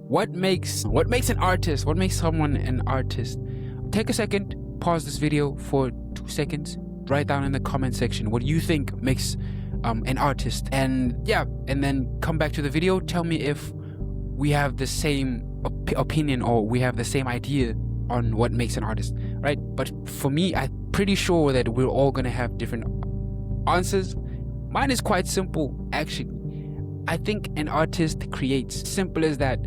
what makes an artist? What makes someone an artist? Take a second, pause this video for 2 seconds, write down in the comment section what you think makes an artist, and then come back to the video. Tell me if we have the same opinion or we have the same idea on what makes an artist, right? But for me, I'm pretty sure that we're all gonna have different answers. Mine is quite simple, actually. I think an artist creates. Simple as that.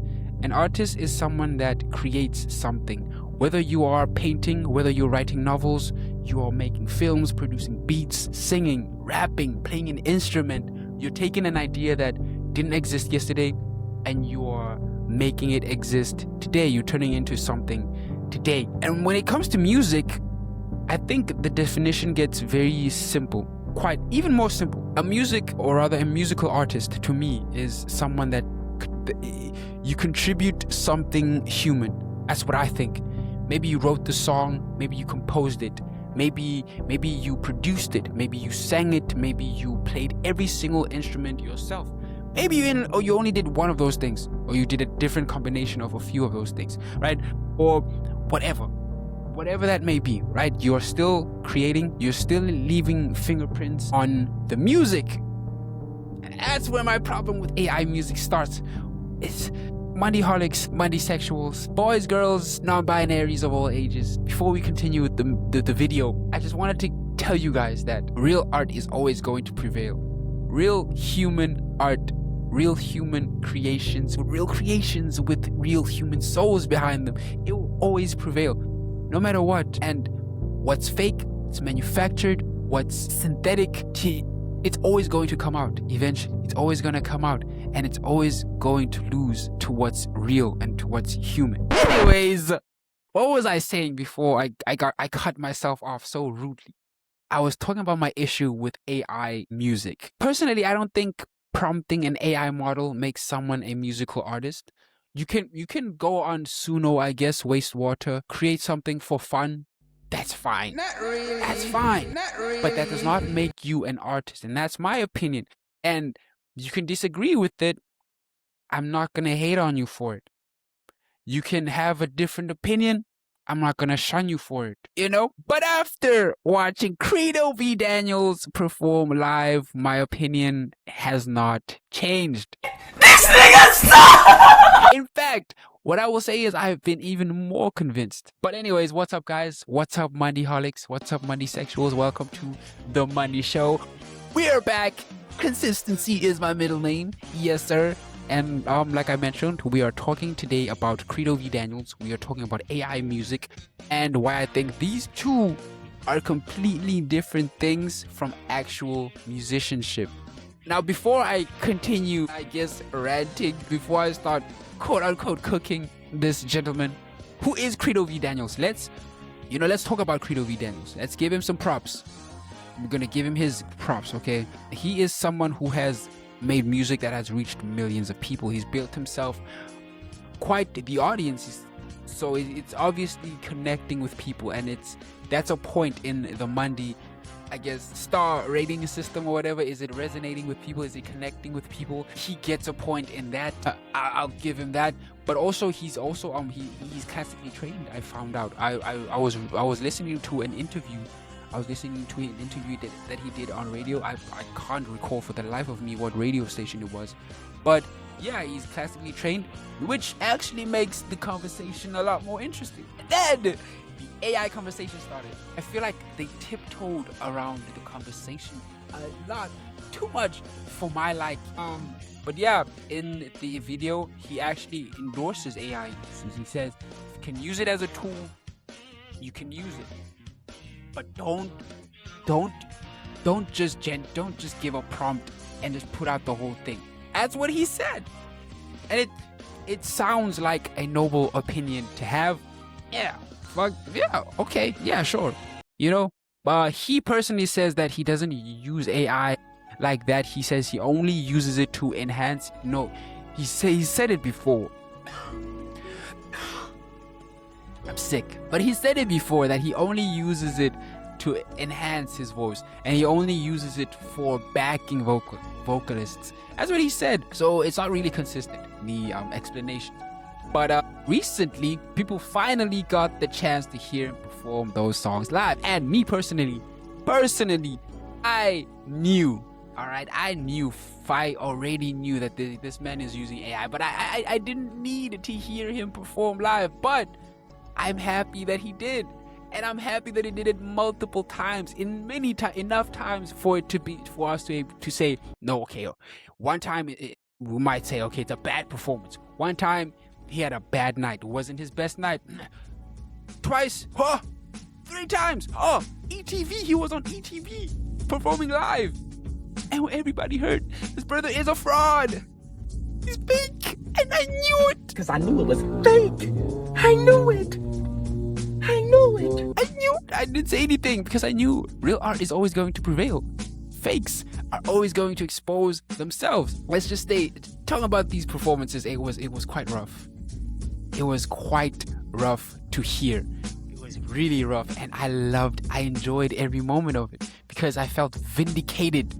An artist is someone that creates something. Whether you are painting, whether you're writing novels, you are making films, producing beats, singing, rapping, playing an instrument, you're taking an idea that didn't exist yesterday and you are making it exist today. You're turning it into something today. And when it comes to music, I think the definition gets very simple, quite even more simple. A musical artist to me is someone that you contribute something human. That's what I think. Maybe you wrote the song, maybe you composed it, maybe you produced it, maybe you sang it, maybe you played every single instrument yourself. Maybe you only did one of those things, or you did a different combination of a few of those things, right? Or whatever that may be, right? You're still creating, you're still leaving fingerprints on the music. And that's where my problem with AI music starts. It's Mandiholics, Mandisexuals, boys, girls, non-binaries of all ages. Before we continue with the video, I just wanted to tell you guys that real art is always going to prevail. Real human art, real human creations with real human souls behind them, it will always prevail, no matter what. And what's fake, it's manufactured, what's synthetic, it's always going to come out eventually. It's always going to come out, and it's always going to lose to what's real and to what's human. Anyways, what was I saying before I cut myself off so rudely? I was talking about my issue with AI music. Personally, I don't think prompting an AI model makes someone a musical artist. You can go on Suno, I guess, wastewater, create something for fun. That's fine. Not really. That's fine. Not really. But that does not make you an artist, and that's my opinion. And you can disagree with it. I'm not gonna hate on you for it. You can have a different opinion. I'm not gonna shun you for it, you know? But after watching Credo V Daniels perform live, my opinion has not changed. This nigga sucks! In fact, what I will say is I've been even more convinced. But anyways, what's up, guys? What's up, Mandiholics? What's up, Mandisexuals? Welcome to the Mandi Show. We are back. Consistency is my middle name. Yes, sir. And like I mentioned, we are talking today about Credo V Daniels. We are talking about AI music and why I think these two are completely different things from actual musicianship. Now, before I continue, I guess, ranting, before I start quote-unquote cooking this gentleman, who is Credo V Daniels? Let's talk about Credo V Daniels. Let's give him some props. I'm gonna give him his props, okay? He is someone who has made music that has reached millions of people. He's built himself quite the audience, so it's obviously connecting with people, and that's a point in the Mandi, I guess, star rating system or whatever. Is it resonating with people? Is it connecting with people? He gets a point in that. I'll give him that. But also he's classically trained. I found out. I was listening to an interview. That he did on radio. I can't recall for the life of me what radio station it was. But yeah, he's classically trained, which actually makes the conversation a lot more interesting. And then the AI conversation started. I feel like they tiptoed around the conversation a lot too much for my liking. But yeah, in the video, he actually endorses AI. He says, if you can use it as a tool, you can use it. But don't just give a prompt and just put out the whole thing. That's what he said. And it sounds like a noble opinion to have. Yeah. Fuck yeah, okay, yeah, sure. You know, he personally says that he doesn't use AI like that. He says he only uses it to enhance. No, he said it before. I'm sick, but he said it before that he only uses it to enhance his voice, and he only uses it for backing vocalists. That's what he said. So it's not really consistent, the explanation. But recently, people finally got the chance to hear him perform those songs live. And me personally, I knew, all right, I already knew that this man is using AI, but I didn't need to hear him perform live. But I'm happy that he did. And I'm happy that he did it multiple times, enough times for us to say, no, okay, one time we might say, okay, it's a bad performance. One time he had a bad night. It wasn't his best night. Twice, 3 times, ETV, he was on ETV performing live. And everybody heard, this brother is a fraud. He's fake. And I knew it. Because I knew it was fake. I knew it. I didn't say anything because I knew real art is always going to prevail. Fakes are always going to expose themselves. Let's just say, talking about these performances, it was quite rough. It was quite rough to hear. It was really rough, and I enjoyed every moment of it because I felt vindicated.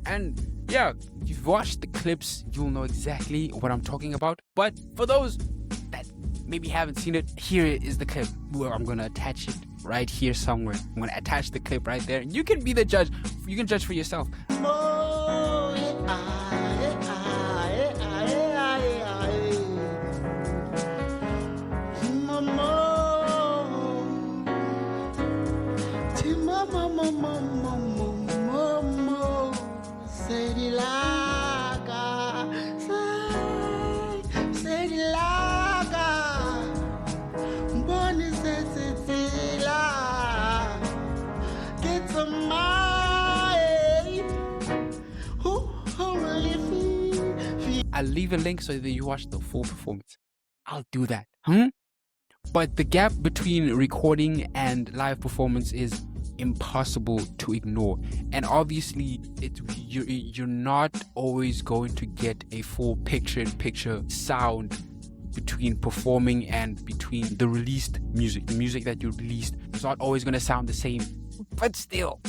And yeah, if you've watched the clips, you'll know exactly what I'm talking about. But for those that maybe haven't seen it, here is the clip where I'm gonna attach it right here somewhere. I'm gonna attach the clip right there, and you can be the judge. You can judge for yourself. I'll leave a link so that you watch the full performance. I'll do that. But the gap between recording and live performance is impossible to ignore. And obviously, you're not always going to get a full picture-in-picture sound between performing and between the released music. The music that you released is not always going to sound the same. But still,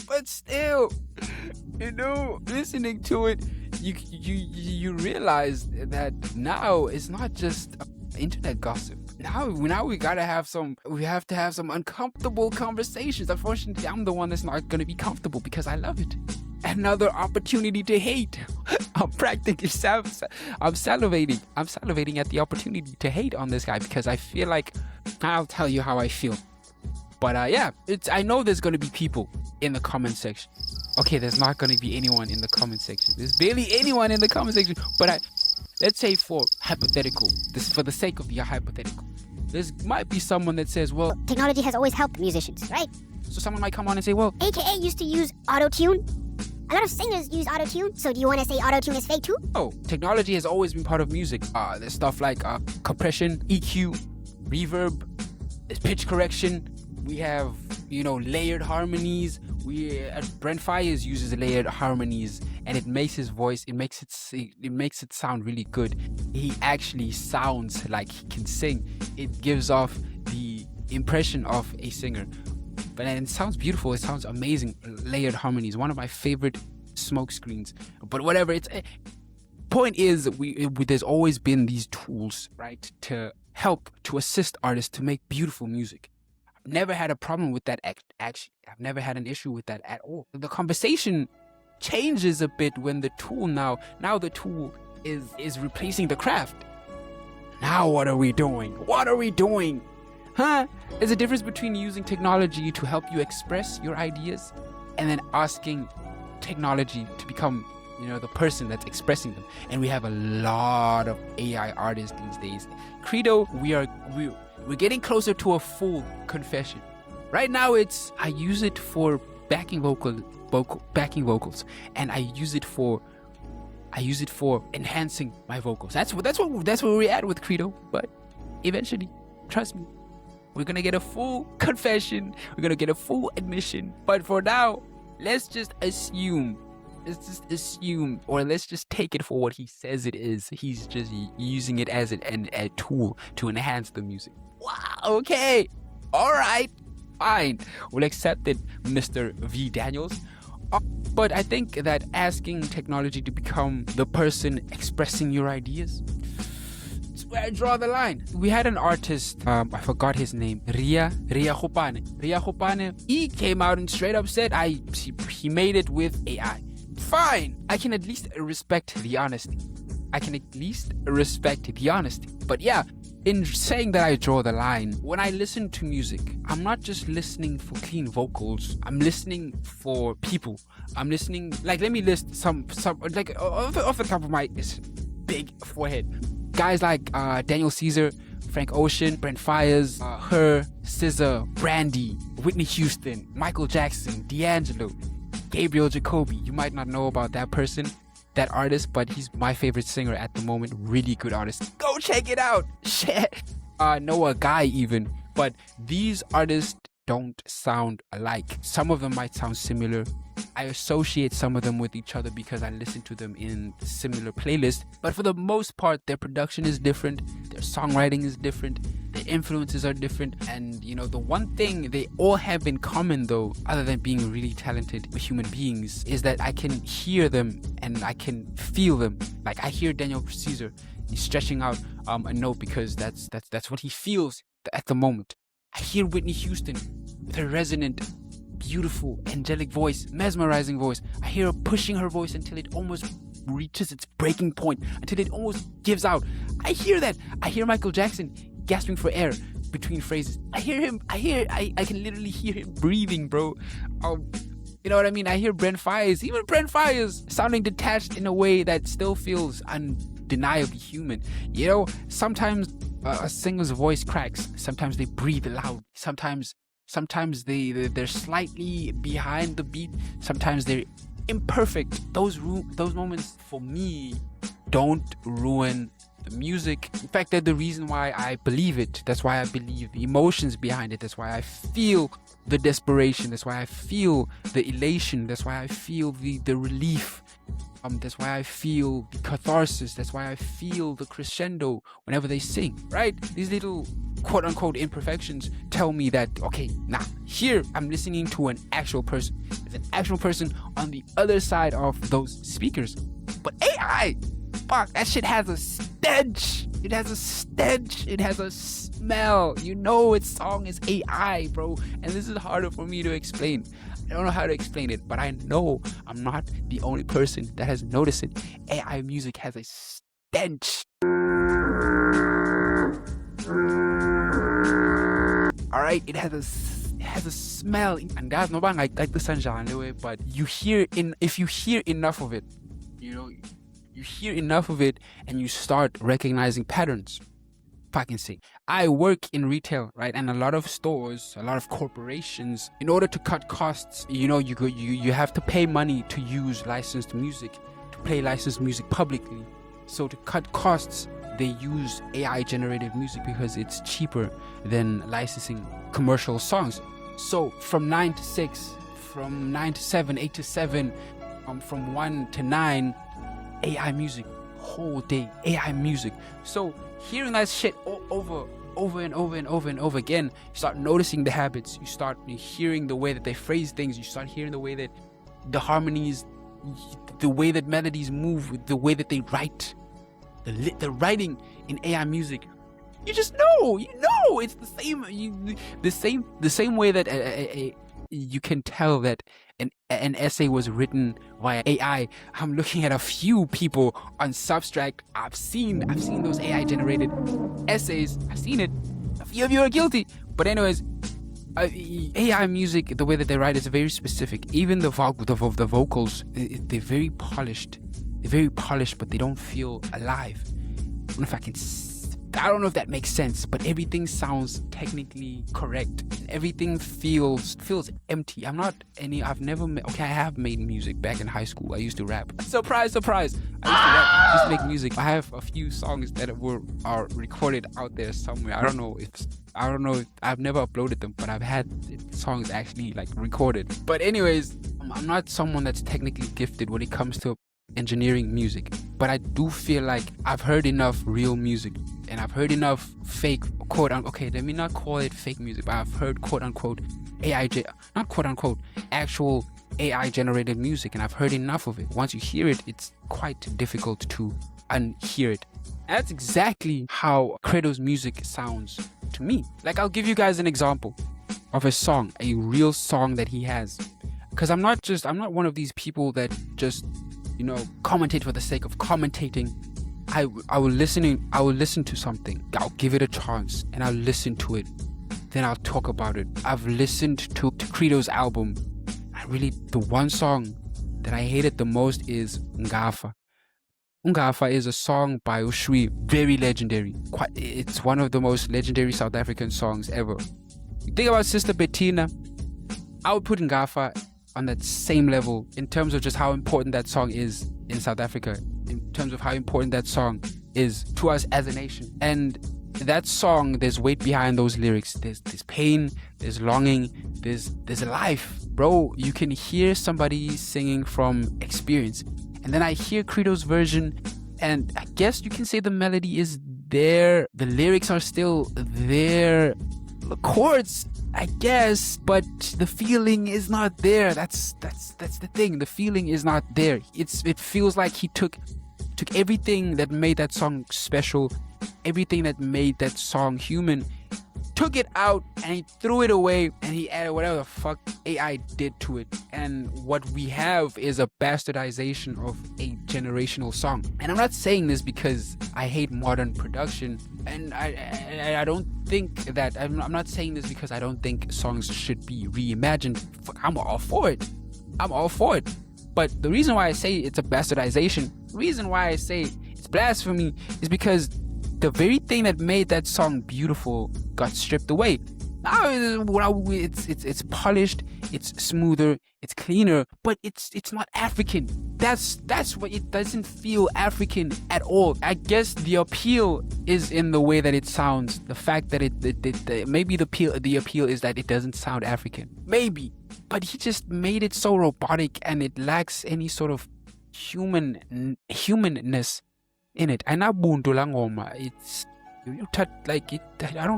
listening to it, you realize that now it's not just internet gossip. Now we have to have some uncomfortable conversations. Unfortunately, I'm the one that's not gonna be comfortable because I love it. Another opportunity to hate. I'm salivating. I'm salivating at the opportunity to hate on this guy because I feel like I'll tell you how I feel. But I know there's gonna be people in the comment section. Okay, there's not gonna be anyone in the comment section. There's barely anyone in the comment section. But let's say for the sake of your hypothetical, there might be someone that says, well, technology has always helped musicians, right? So someone might come on and say, well, AKA used to use auto-tune. A lot of singers use auto-tune. So do you want to say auto-tune is fake too? Oh, technology has always been part of music. There's stuff like compression, EQ, reverb, pitch correction. We have, layered harmonies. Brent Faiyaz uses layered harmonies, and it makes his voice, it makes it sound really good. He actually sounds like he can sing. It gives off the impression of a singer, but it sounds beautiful. It sounds amazing. Layered harmonies, one of my favorite smoke screens. But whatever. Point is, there's always been these tools, right, to assist artists to make beautiful music. Never had a problem with that. Actually, I've never had an issue with that at all. The conversation changes a bit when the tool now the tool is replacing the craft. Now what are we doing? There's a difference between using technology to help you express your ideas and then asking technology to become, the person that's expressing them. And we have a lot of AI artists these days. Credo, we're getting closer to a full confession. Right now, I use it for backing vocals, and I use it for enhancing my vocals. That's where we're at with Credo. But eventually, trust me, we're gonna get a full confession. We're gonna get a full admission. But for now, let's just assume, or let's just take it for what he says it is. He's just using it as a tool to enhance the music. Wow, okay, all right, fine, we'll accept it, Mr. V Daniels. But I think that asking technology to become the person expressing your ideas, where I draw the line. We had an artist, I forgot his name, Ria Khopane. He came out and straight up said, he made it with AI. Fine, I can at least respect the honesty. But yeah, in saying that I draw the line, when I listen to music, I'm not just listening for clean vocals. I'm listening for people. I'm listening, like, let me list some like off the top of my big forehead. Guys like Daniel Caesar, Frank Ocean, Brent Faiyaz, H.E.R, SZA, Brandy, Whitney Houston, Michael Jackson, D'Angelo, Gabriel Jacoby. You might not know about that person, that artist, but he's my favorite singer at the moment. Really good artist. Go check it out. Noah Guy even. But these artists don't sound alike. Some of them might sound similar. I associate some of them with each other because I listen to them in similar playlists. But for the most part, their production is different. Their songwriting is different. Their influences are different. And, you know, the one thing they all have in common, though, other than being really talented human beings, is that I can hear them and I can feel them. Like, I hear Daniel Caesar. He's stretching out a note because that's what he feels at the moment. I hear Whitney Houston with her resonant, beautiful, angelic voice, mesmerizing voice. I hear her pushing her voice until it almost reaches its breaking point, until it almost gives out. I hear that. I hear Michael Jackson gasping for air between phrases. I hear him. I can literally hear him breathing, bro. You know what I mean? I hear Brent Faiyaz, even Brent Faiyaz, sounding detached in a way that still feels undeniably human. You know, sometimes a singer's voice cracks. Sometimes they breathe loud. Sometimes they're slightly behind the beat. Sometimes they're imperfect. Those moments for me don't ruin the music. In fact, they're the reason why I believe it. That's why I believe the emotions behind it. That's why I feel the desperation. That's why I feel the elation. That's why I feel the relief. That's why I feel the catharsis. That's why I feel the crescendo whenever they sing, right? These little quote-unquote imperfections tell me that, okay, here I'm listening to an actual person. There's an actual person on the other side of those speakers. But AI, fuck, that shit has a stench. It has a stench. It has a smell. You know its song is AI, bro. And this is harder for me to explain. I don't know how to explain it, but I know I'm not the only person that has noticed it. AI music has a stench. Alright, it has a smell. And guys, no bang like the sunshine anyway, but if you hear enough of it, you know, you hear enough of it and you start recognizing patterns. Fucking sick. I work in retail, right? And a lot of stores, a lot of corporations, in order to cut costs, you know, you have to pay money to use licensed music, to play licensed music publicly. So to cut costs, they use AI generated music because it's cheaper than licensing commercial songs. So from 9 to 6, from 9 to 7, 8 to 7, from 1 to 9, AI music, whole day AI music. So hearing that shit over and over again, you start noticing the habits. You start hearing the way that they phrase things. You start hearing the way that the harmonies, the way that melodies move, the way that they write, the writing in AI music. You just know, it's the same way that you can tell that an essay was written via AI. I'm looking at a few people on Substract. I've seen those AI generated essays. I've seen it. A few of you are guilty. But anyways, AI music, the way that they write is very specific. Even the vocals, they're very polished. They're very polished, but they don't feel alive. I don't know if that makes sense, but everything sounds technically correct. Everything feels empty. I have made music back in high school. I used to rap. Surprise. I used to make music. I have a few songs that are recorded out there somewhere. I don't know if I've never uploaded them, but I've had songs actually like recorded. But anyways, I'm not someone that's technically gifted when it comes to engineering music, but I do feel like I've heard enough real music and I've heard enough fake let me not call it fake music, but I've heard actual AI generated music, and I've heard enough of it. Once you hear it, it's quite difficult to and hear it. And that's exactly how Credo's music sounds to me. Like, I'll give you guys an example of a song, a real song that he has. Because I'm not one of these people that just, commentate for the sake of commentating. I will listen to something. I'll give it a chance and I'll listen to it. Then I'll talk about it. I've listened to Credo's album. The one song that I hated the most is Ngafa. Ngafa is a song by H.E.R, very legendary. It's one of the most legendary South African songs ever. You think about Sister Bettina, I would put Ngafa on that same level in terms of just how important that song is in South Africa, in terms of how important that song is to us as a nation. And that song, there's weight behind those lyrics. There's pain, there's longing, there's life. Bro, you can hear somebody singing from experience. And then I hear Credo's version, and I guess you can say the melody is there, the lyrics are still there, the chords, I guess, but the feeling is not there. That's the thing. The feeling is not there. It feels like he took everything that made that song special, everything that made that song human, took it out and he threw it away and he added whatever the fuck AI did to it. And what we have is a bastardization of a generational song. And I'm not saying this because I hate modern production, and I don't think that I'm not saying this because I don't think songs should be reimagined. Fuck, I'm all for it. But the reason why I say it's a bastardization, the reason why I say it's blasphemy, is because the very thing that made that song beautiful got stripped away. Now it's polished, it's smoother, it's cleaner, but it's not African. That's what it doesn't feel African at all. I guess the appeal is in the way that it sounds. The fact that maybe the appeal is that it doesn't sound African. Maybe. But he just made it so robotic and it lacks any sort of humanness in it. I don't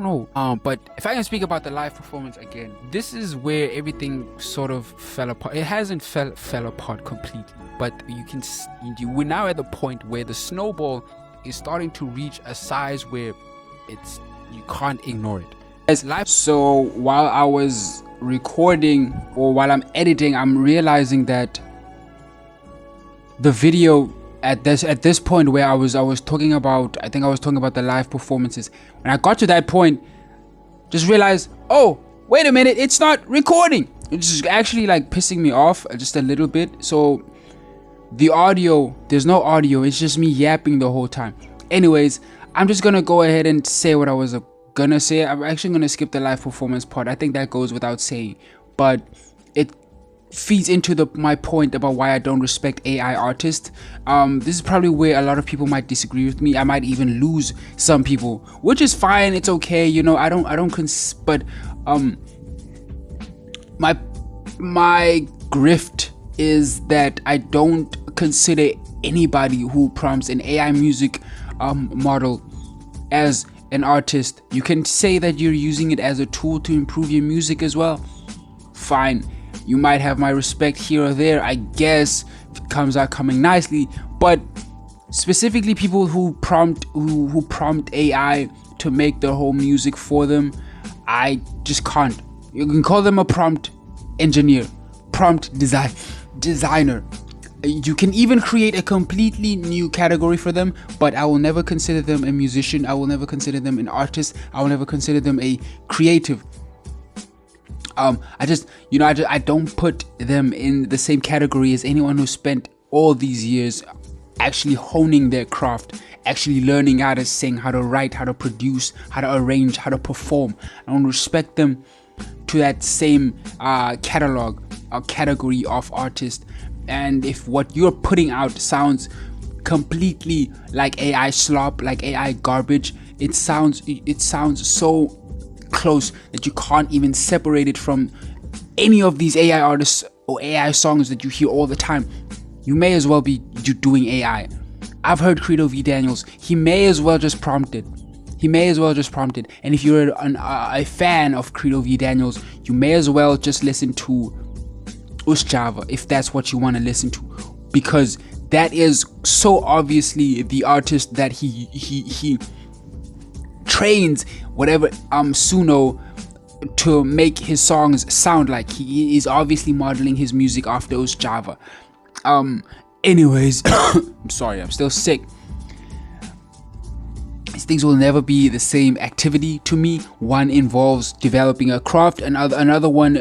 know. But if I can speak about the live performance again, this is where everything sort of fell apart. It hasn't fell apart completely, but we're now at the point where the snowball is starting to reach a size where you can't ignore it. As live. So while I was recording or while I'm editing, I'm realizing that the video at this point where I was talking about, I think I was talking about the live performances. When I got to that point, just realized, oh, wait a minute, it's not recording. It's just actually like pissing me off just a little bit. So the audio, there's no audio. It's just me yapping the whole time. Anyways, I'm just gonna go ahead and say what I was gonna say. I'm actually gonna skip the live performance part. I think that goes without saying, but it feeds into my point about why I don't respect AI artists. This is probably where a lot of people might disagree with me. I might even lose some people, which is fine. It's okay, but my grift is that I don't consider anybody who prompts an AI music model as an artist. You can say that you're using it as a tool to improve your music as well. Fine. You might have my respect here or there, I guess, if it comes out coming nicely. But specifically people who prompt AI to make their whole music for them, I just can't. You can call them a prompt engineer, prompt designer. You can even create a completely new category for them, but I will never consider them a musician. I will never consider them an artist. I will never consider them a creative. I don't put them in the same category as anyone who spent all these years actually honing their craft, actually learning how to sing, how to write, how to produce, how to arrange, how to perform. I don't respect them to that same catalog or category of artist. And if what you're putting out sounds completely like AI slop, like AI garbage, it sounds so close that you can't even separate it from any of these AI artists or AI songs that you hear all the time. You may as well be doing AI. I've heard Credo V Daniels. He may as well just prompt it. And if you're a fan of Credo V Daniels, you may as well just listen to H.E.R if that's what you want to listen to, because that is so obviously the artist that he trains whatever Suno to make his songs sound like. He is obviously modeling his music after Java. Anyways, I'm sorry, I'm still sick. These things will never be the same activity to me. One involves developing a craft, another one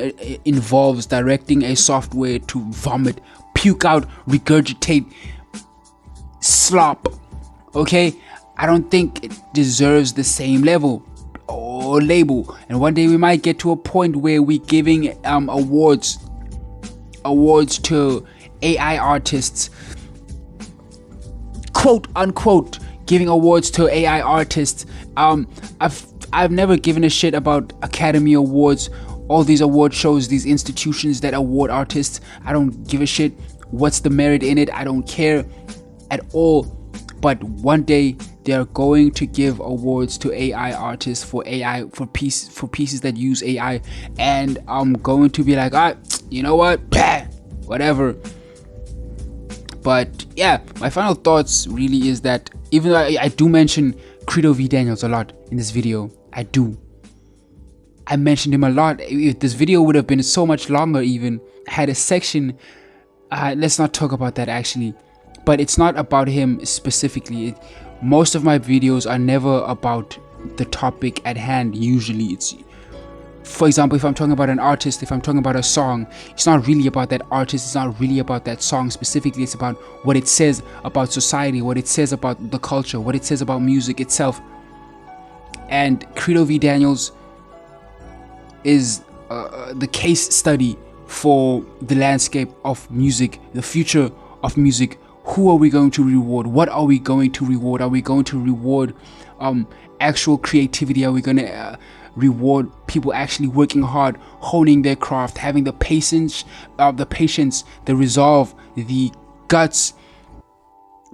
involves directing a software to vomit, puke out, regurgitate slop. Okay, I don't think it deserves the same level or label. And one day we might get to a point where we're giving awards to AI artists, quote unquote, giving awards to AI artists. I've never given a shit about Academy Awards, all these award shows, these institutions that award artists. I don't give a shit what's the merit in it. I don't care at all. But one day they're going to give awards to AI artists for pieces that use AI, and I'm going to be like, you know what, whatever. But yeah, my final thoughts really is that even though I do mention Credo V Daniels a lot in this video, I mentioned him a lot. If this video would have been so much longer, even had a section, let's not talk about that actually. But it's not about him specifically. Most of my videos are never about the topic at hand. Usually it's, for example, if I'm talking about an artist, if I'm talking about a song, it's not really about that artist, it's not really about that song specifically. It's about what it says about society, what it says about the culture, what it says about music itself. And Credo V Daniels is the case study for the landscape of music, the future of music. Who are we going to reward? What are we going to reward? Are we going to reward actual creativity? Are we going to reward people actually working hard, honing their craft, having the patience, the resolve, the guts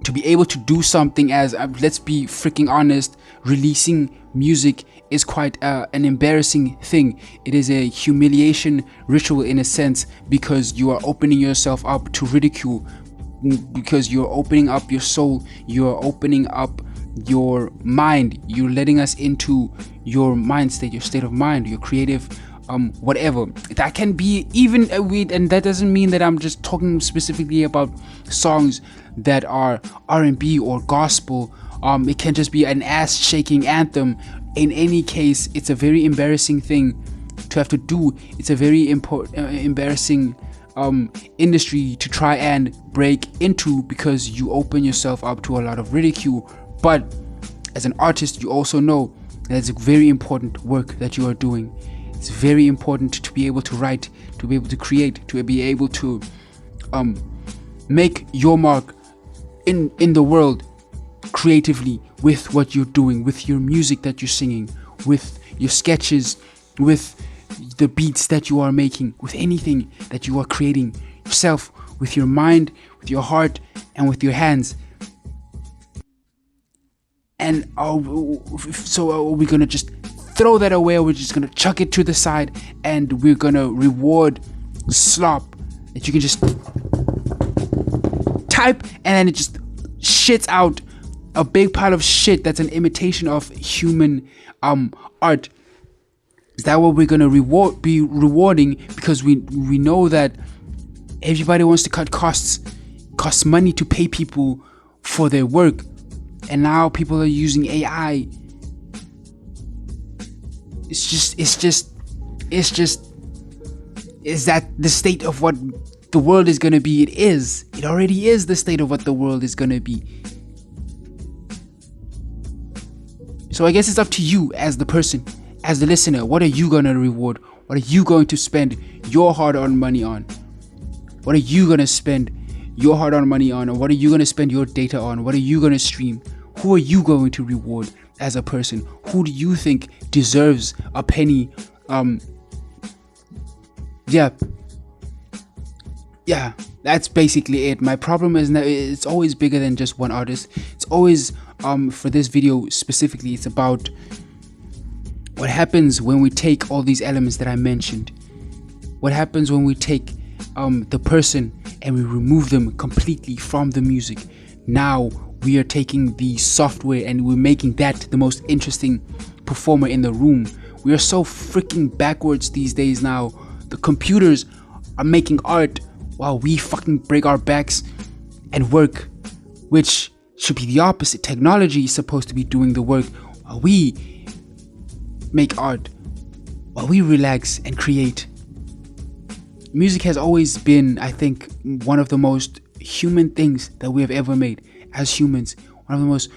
to be able to do something? As let's be freaking honest, releasing music is quite an embarrassing thing. It is a humiliation ritual in a sense, because you are opening yourself up to ridicule, because you're opening up your soul, you're opening up your mind, you're letting us into your mind state, your state of mind, your creative whatever that can be. Even and that doesn't mean that I'm just talking specifically about songs that are R&B or gospel. It can just be an ass shaking anthem. In any case, it's a very embarrassing thing to have to do. It's a very embarrassing industry to try and break into, because you open yourself up to a lot of ridicule. But as an artist, you also know that it's a very important work that you are doing. It's very important to be able to write, to be able to create, to be able to make your mark in the world creatively, with what you're doing, with your music that you're singing, with your sketches, with the beats that you are making, with anything that you are creating yourself, with your mind, with your heart, and with your hands. And so are we gonna just throw that away, or we're just gonna chuck it to the side and we're gonna reward slop that you can just type and then it just shits out a big pile of shit that's an imitation of human art? Is that what we're gonna be rewarding? Because we know that everybody wants to cut costs. Costs money to pay people for their work, and now people are using AI. Is that the state of what the world is gonna be? It already is the state of what the world is gonna be. So I guess it's up to you as the person, as the listener. What are you gonna reward? What are you going to spend your hard-earned money on? What are you gonna spend your hard-earned money on? Or what are you gonna spend your data on? What are you gonna stream? Who are you going to reward as a person? Who do you think deserves a penny? Yeah, that's basically it. My problem is that it's always bigger than just one artist. It's always for this video specifically, it's about what happens when we take all these elements that I mentioned. What happens when we take the person and we remove them completely from the music. Now we are taking the software and we're making that the most interesting performer in the room. We are so freaking backwards these days now. The computers are making art while we fucking break our backs and work, which should be the opposite. Technology is supposed to be doing the work while we make art, while we relax and create. Music has always been, I think, one of the most human things that we have ever made as humans. One of the most,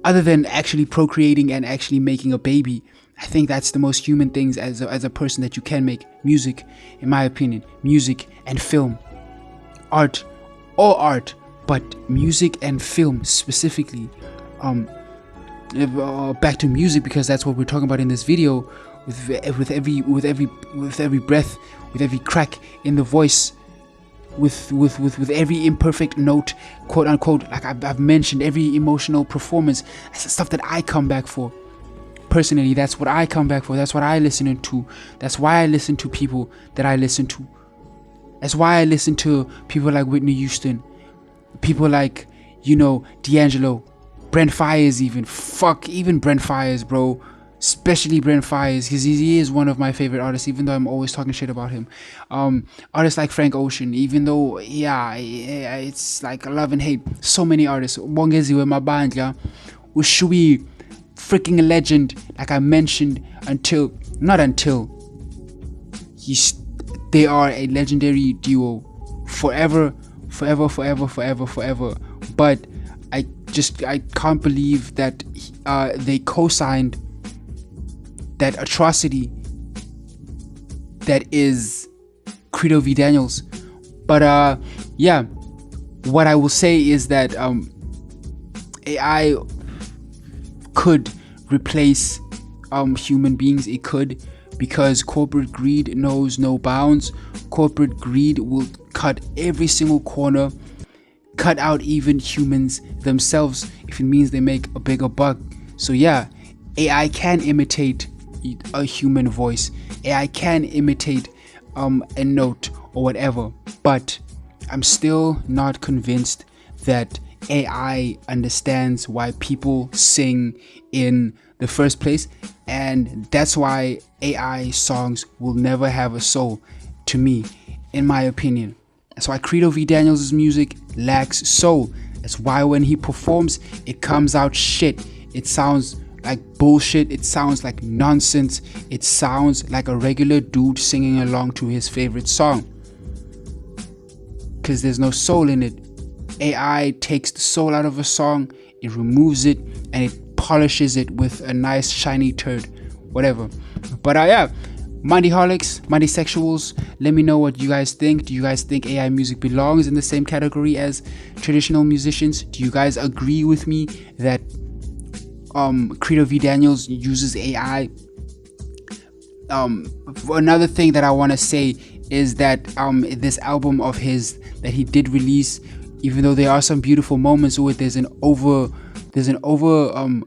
other than actually procreating and actually making a baby, I think that's the most human things as a person that you can make. Music, in my opinion. Music and film. Art, all art, but music and film specifically. Back to music, because that's what we're talking about in this video. With every breath, with every crack in the voice, with every imperfect note, quote unquote, like I've mentioned, every emotional performance. That's the stuff that I come back for. Personally, that's what I come back for. That's what I listen to. That's why I listen to people that I listen to. That's why I listen to people like Whitney Houston, people like, D'Angelo, Brent Faiyaz, even Brent Faiyaz, bro. Especially Brent Faiyaz, because he is one of my favorite artists, even though I'm always talking shit about him. Artists like Frank Ocean, even though, it's like love and hate. So many artists. Bongeziwe Mabandla, Ushui, freaking a legend, like I mentioned, they are a legendary duo forever. But I can't believe that they co-signed that atrocity that is Credo V Daniels. But what I will say is that AI could replace human beings. It could, because corporate greed knows no bounds. Corporate greed will cut every single corner, cut out even humans themselves if it means they make a bigger buck. So yeah, AI can imitate a human voice. AI can imitate a note or whatever, but I'm still not convinced that AI understands why people sing in the first place, and that's why AI songs will never have a soul to me, in my opinion. That's why Credo V Daniels' music lacks soul. That's why when he performs, it comes out shit. It sounds like bullshit. It sounds like nonsense. It sounds like a regular dude singing along to his favorite song, because there's no soul in it. AI takes the soul out of a song, it removes it, and it polishes it with a nice shiny turd, whatever. But Mandi Holics, Mandi Sexuals, let me know what you guys think. Do you guys think AI music belongs in the same category as traditional musicians? Do you guys agree with me that Credo V Daniels uses AI? Another thing that I want to say is that this album of his that he did release, even though there are some beautiful moments with, there's an over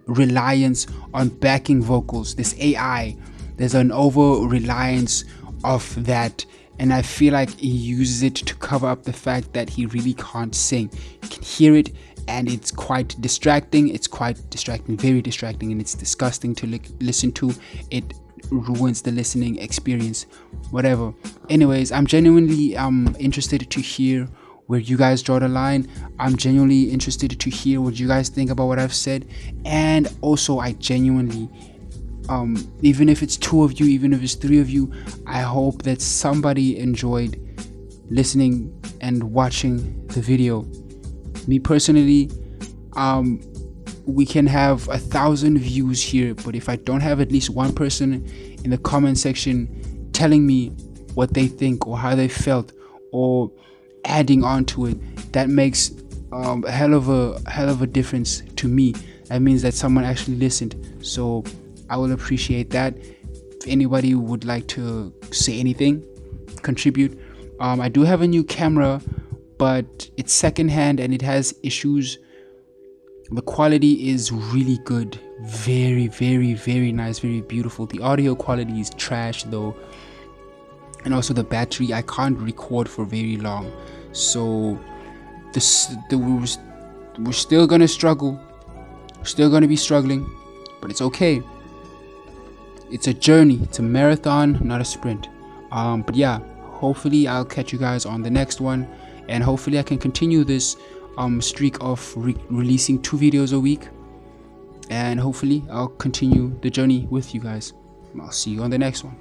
reliance on backing vocals. This AI, there's an over reliance of that, and I feel like he uses it to cover up the fact that he really can't sing. You can hear it, and it's quite distracting. Very distracting, and it's disgusting to listen to. It ruins the listening experience, whatever. Anyways, I'm genuinely interested to hear where you guys draw the line. I'm genuinely interested to hear what you guys think about what I've said, and also I genuinely, even if it's 2 of you, even if it's 3 of you, I hope that somebody enjoyed listening and watching the video. Me personally, we can have 1,000 views here, but if I don't have at least one person in the comment section telling me what they think or how they felt or adding on to it, that makes a hell of a difference to me. That means that someone actually listened, so I will appreciate that. If anybody would like to say anything, contribute. I do have a new camera, but it's secondhand and it has issues. The quality is really good, very nice, very beautiful. The audio quality is trash though. and also the battery, I can't record for very long. So we're still gonna struggle. We're still gonna be struggling, but it's okay. It's a journey. It's a marathon, not a sprint. But yeah, hopefully I'll catch you guys on the next one, and hopefully I can continue this streak of releasing 2 videos a week, and hopefully I'll continue the journey with you guys. I'll see you on the next one.